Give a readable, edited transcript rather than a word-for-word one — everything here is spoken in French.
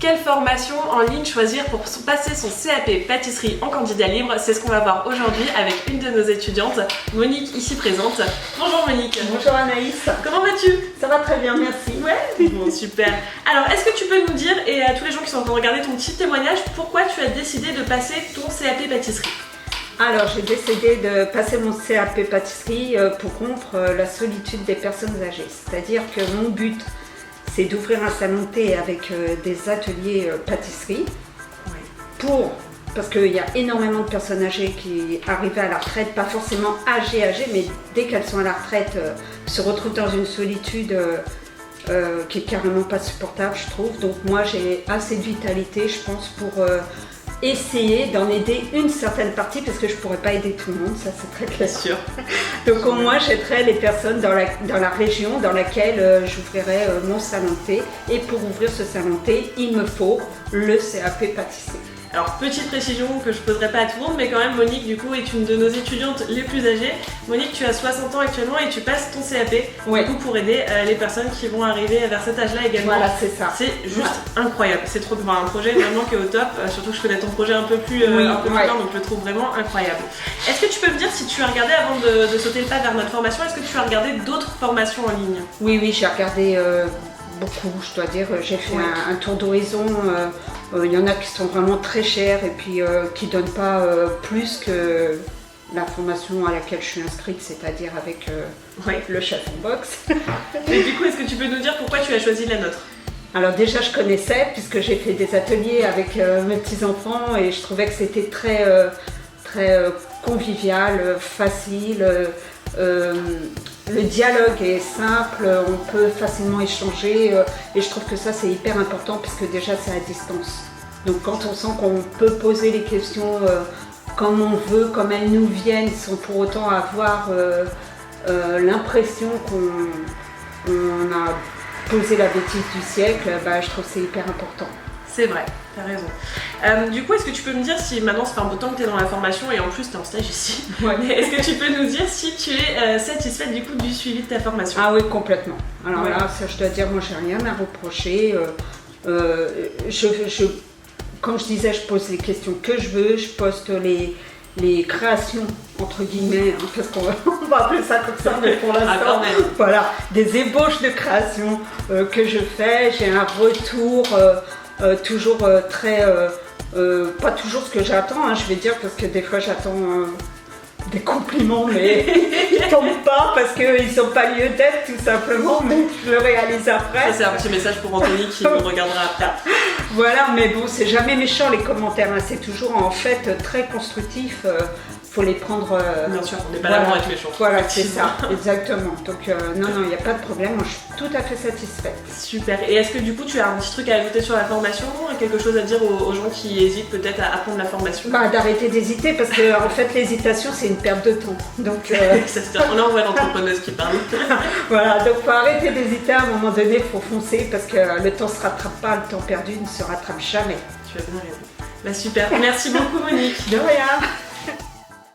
Quelle formation en ligne choisir pour passer son CAP pâtisserie en candidat libre? C'est ce qu'on va voir aujourd'hui avec une de nos étudiantes, Monique, ici présente. Bonjour Monique. Bonjour Anaïs. Comment vas-tu? Ça va très bien, merci. Ouais. Bon, super. Alors, est-ce que tu peux nous dire, et à tous les gens qui sont en train de regarder ton petit témoignage, pourquoi tu as décidé de passer ton CAP pâtisserie? Alors, j'ai décidé de passer mon CAP pâtisserie pour rompre la solitude des personnes âgées. C'est-à-dire que mon but, c'est d'ouvrir un salon de thé avec des ateliers pâtisserie. Oui. Parce qu'il y a énormément de personnes âgées qui arrivent à la retraite, pas forcément âgées, mais dès qu'elles sont à la retraite, se retrouvent dans une solitude qui est carrément pas supportable, je trouve. Donc moi, j'ai assez de vitalité, je pense, pour essayer d'en aider une certaine partie, parce que je pourrais pas aider tout le monde, ça c'est très clair. Sûr. Donc au moins j'aiderai les personnes dans la région dans laquelle j'ouvrirai mon salon de thé. Et pour ouvrir ce salon de thé, il me faut le CAP pâtisserie. Alors, petite précision que je poserai pas à tout le monde, mais quand même, Monique, du coup, est une de nos étudiantes les plus âgées. Monique, tu as 60 ans actuellement et tu passes ton CAP, ouais. Du coup, pour aider les personnes qui vont arriver vers cet âge-là également. Voilà, c'est ça. C'est juste incroyable. C'est trop un projet vraiment qui est au top, surtout que je connais ton projet un peu plus loin, donc je le trouve vraiment incroyable. Est-ce que tu peux me dire si tu as regardé, avant de sauter le pas vers notre formation, est-ce que tu as regardé d'autres formations en ligne? Oui, j'ai regardé beaucoup, je dois dire. J'ai fait un tour d'horizon. Il y en a qui sont vraiment très chers et puis qui ne donnent pas plus que la formation à laquelle je suis inscrite, c'est-à-dire avec le chef en boxe. Et du coup, est-ce que tu peux nous dire pourquoi tu as choisi la nôtre? Alors déjà, je connaissais puisque j'ai fait des ateliers avec mes petits-enfants et je trouvais que c'était très convivial, facile. Le dialogue est simple, on peut facilement échanger et je trouve que ça c'est hyper important puisque déjà c'est à distance. Donc quand on sent qu'on peut poser les questions comme on veut, comme elles nous viennent, sans pour autant avoir l'impression qu'on a posé la bêtise du siècle, je trouve que c'est hyper important. C'est vrai, t'as raison. Du coup, est-ce que tu peux me dire si maintenant ça fait un bout de temps que tu es dans la formation et en plus tu es en stage ici, est-ce que tu peux nous dire si tu es satisfaite du coup du suivi de ta formation? Ah oui, complètement. Alors là, ça je dois dire, moi j'ai rien à reprocher. Comme je disais, je pose les questions que je veux, je poste les créations entre guillemets, parce qu'on va appeler ça comme ça, mais pour l'instant, voilà, des ébauches de créations que je fais. J'ai un retour toujours très, pas toujours ce que j'attends, je vais dire, parce que des fois j'attends des compliments, mais ils tombent pas parce qu'ils sont pas lieu d'être tout simplement, mais je le réalise après. Ça c'est un petit message pour Anthony qui nous regardera après. Voilà, mais bon, c'est jamais méchant les commentaires, c'est toujours en fait très constructif. Faut les prendre. Bien sûr, on n'est pas là pour être méchant. Voilà, c'est ça, exactement. Donc non, il n'y a pas de problème, moi je suis tout à fait satisfaite. Super. Et est-ce que du coup tu as un petit truc à ajouter sur la formation, quelque chose à dire aux gens qui hésitent peut-être à apprendre la formation? D'arrêter d'hésiter parce que en fait l'hésitation c'est une perte de temps. Donc on en voit l'entrepreneuse qui parle. Voilà, donc faut arrêter d'hésiter, à un moment donné, il faut foncer parce que le temps ne se rattrape pas, le temps perdu ne se rattrape jamais. Tu as bien raison. Super, merci beaucoup Monique. De rien.